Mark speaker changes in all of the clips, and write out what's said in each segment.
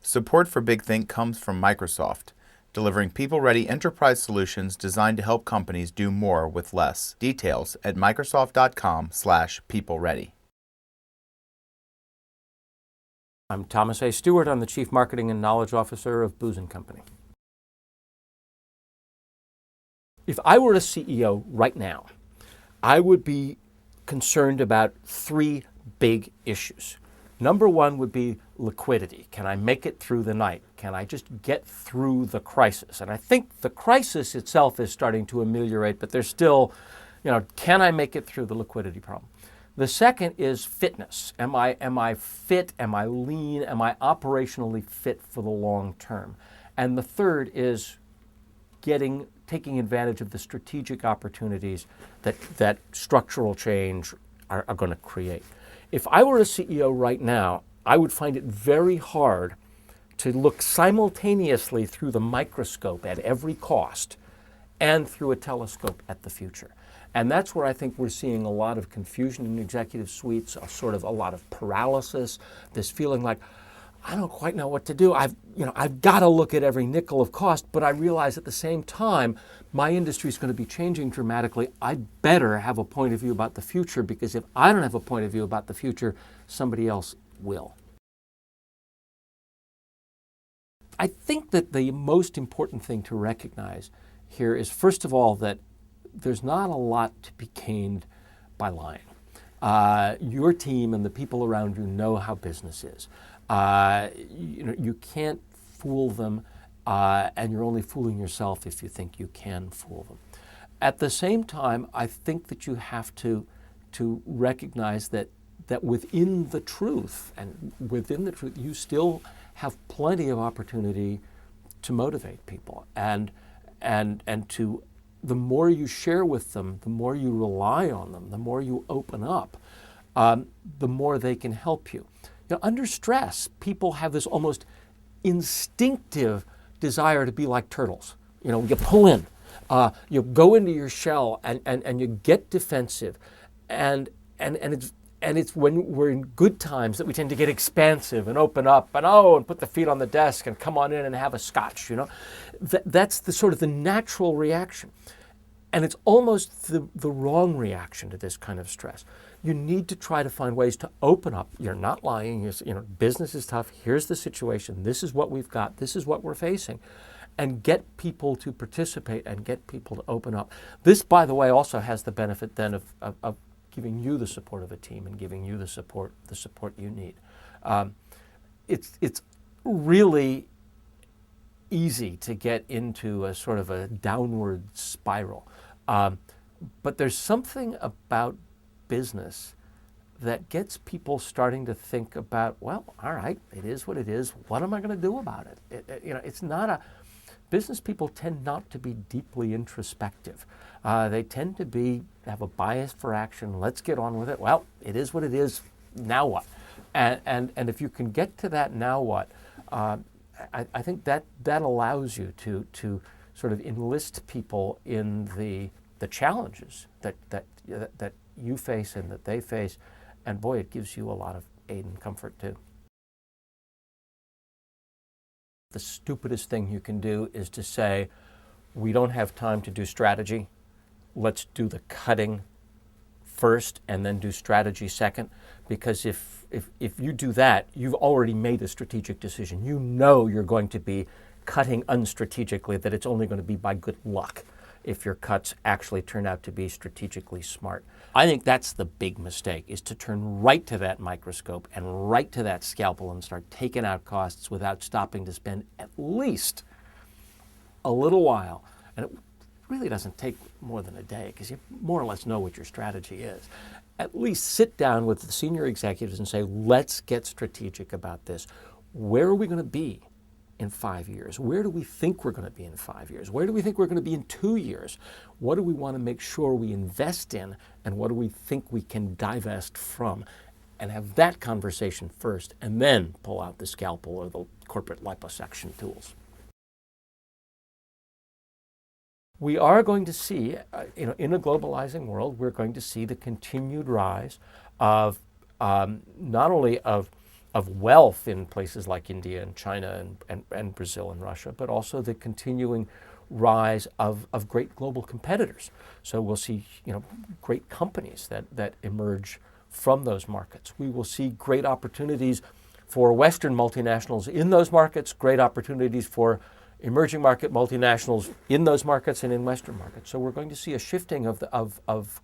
Speaker 1: Support for Big Think comes from Microsoft, delivering people-ready enterprise solutions designed to help companies do more with less. Details at microsoft.com/peopleready.
Speaker 2: I'm Thomas A. Stewart. I'm the Chief Marketing and Knowledge Officer of Booz Company. If I were a CEO right now, I would be concerned about three big issues. Number one would be liquidity. Can I make it through the night? Can I just get through the crisis? And I think the crisis itself is starting to ameliorate, but there's still, can I make it through the liquidity problem? The second is fitness. Am I fit? Am I lean? Am I operationally fit for the long term? And the third is taking advantage of the strategic opportunities that structural change are going to create. If I were a CEO right now, I would find it very hard to look simultaneously through the microscope at every cost and through a telescope at the future. And that's where I think we're seeing a lot of confusion in executive suites, a lot of paralysis, this feeling like, I don't quite know what to do. I've got to look at every nickel of cost, but I realize at the same time, my industry is going to be changing dramatically. I'd better have a point of view about the future, because if I don't have a point of view about the future, somebody else will. I think that the most important thing to recognize here is, first of all, that there's not a lot to be gained by lying. Your team and the people around you know how business is. You can't fool them, and you're only fooling yourself if you think you can fool them. At the same time, I think that you have to recognize that within the truth, you still have plenty of opportunity to motivate people, and to the more you share with them, the more you rely on them, the more you open up, the more they can help you. Under stress, people have this almost instinctive desire to be like turtles. You pull in, you go into your shell, and you get defensive, and it's when we're in good times that we tend to get expansive and open up and put the feet on the desk and come on in and have a scotch. That's the sort of the natural reaction, and it's almost the wrong reaction to this kind of stress. You need to try to find ways to open up. You're not lying. Business is tough. Here's the situation. This is what we've got. This is what we're facing. And get people to participate and get people to open up. This, by the way, also has the benefit then of giving you the support of a team and giving you the support you need. It's really easy to get into a sort of a downward spiral. But there's something about business that gets people starting to think about, well, all right, it is what it is. What am I going to do about it? It's not business people tend not to be deeply introspective. They tend to have a bias for action. Let's get on with it. Well, it is what it is. Now what? And if you can get to that now what, I think that allows you to sort of enlist people in the challenges that you face and that they face, and boy, it gives you a lot of aid and comfort too. The stupidest thing you can do is to say, we don't have time to do strategy. Let's do the cutting first and then do strategy second, because if you do that, you've already made a strategic decision. You know you're going to be cutting unstrategically, that it's only going to be by good luck if your cuts actually turn out to be strategically smart. I think that's the big mistake, is to turn right to that microscope and right to that scalpel and start taking out costs without stopping to spend at least a little while. And it really doesn't take more than a day, because you more or less know what your strategy is. At least sit down with the senior executives and say, let's get strategic about this. Where are we going to be in 5 years? Where do we think we're going to be in 5 years? Where do we think we're going to be in 2 years? What do we want to make sure we invest in, and what do we think we can divest from? And have that conversation first, and then pull out the scalpel or the corporate liposuction tools. We are going to see, in a globalizing world, we're going to see the continued rise of not only of of wealth in places like India and China and Brazil and Russia, but also the continuing rise of great global competitors. So we'll see, great companies that emerge from those markets. We will see great opportunities for Western multinationals in those markets, great opportunities for emerging market multinationals in those markets and in Western markets. So we're going to see a shifting of the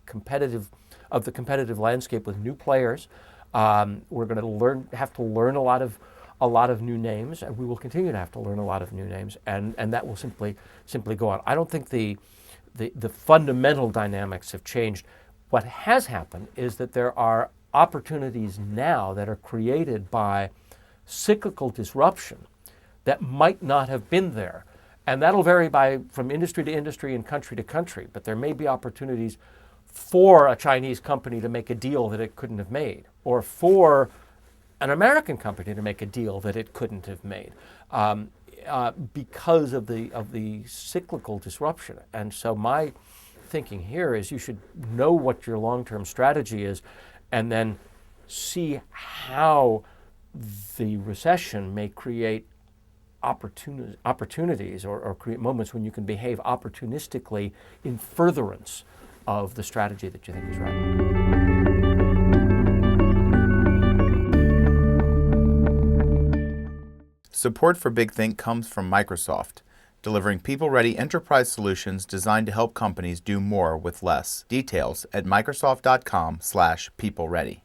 Speaker 2: competitive landscape with new players. We're going to have to learn a lot of new names, and we will continue to have to learn a lot of new names, and that will simply go on. I don't think the fundamental dynamics have changed. What has happened is that there are opportunities now that are created by cyclical disruption that might not have been there. And that'll vary from industry to industry and country to country, but there may be opportunities for a Chinese company to make a deal that it couldn't have made, or for an American company to make a deal that it couldn't have made, because of the cyclical disruption. And so my thinking here is you should know what your long-term strategy is, and then see how the recession may create opportunities or create moments when you can behave opportunistically in furtherance of the strategy that you think is right.
Speaker 1: Support for Big Think comes from Microsoft, delivering people-ready enterprise solutions designed to help companies do more with less. Details at microsoft.com/people-ready.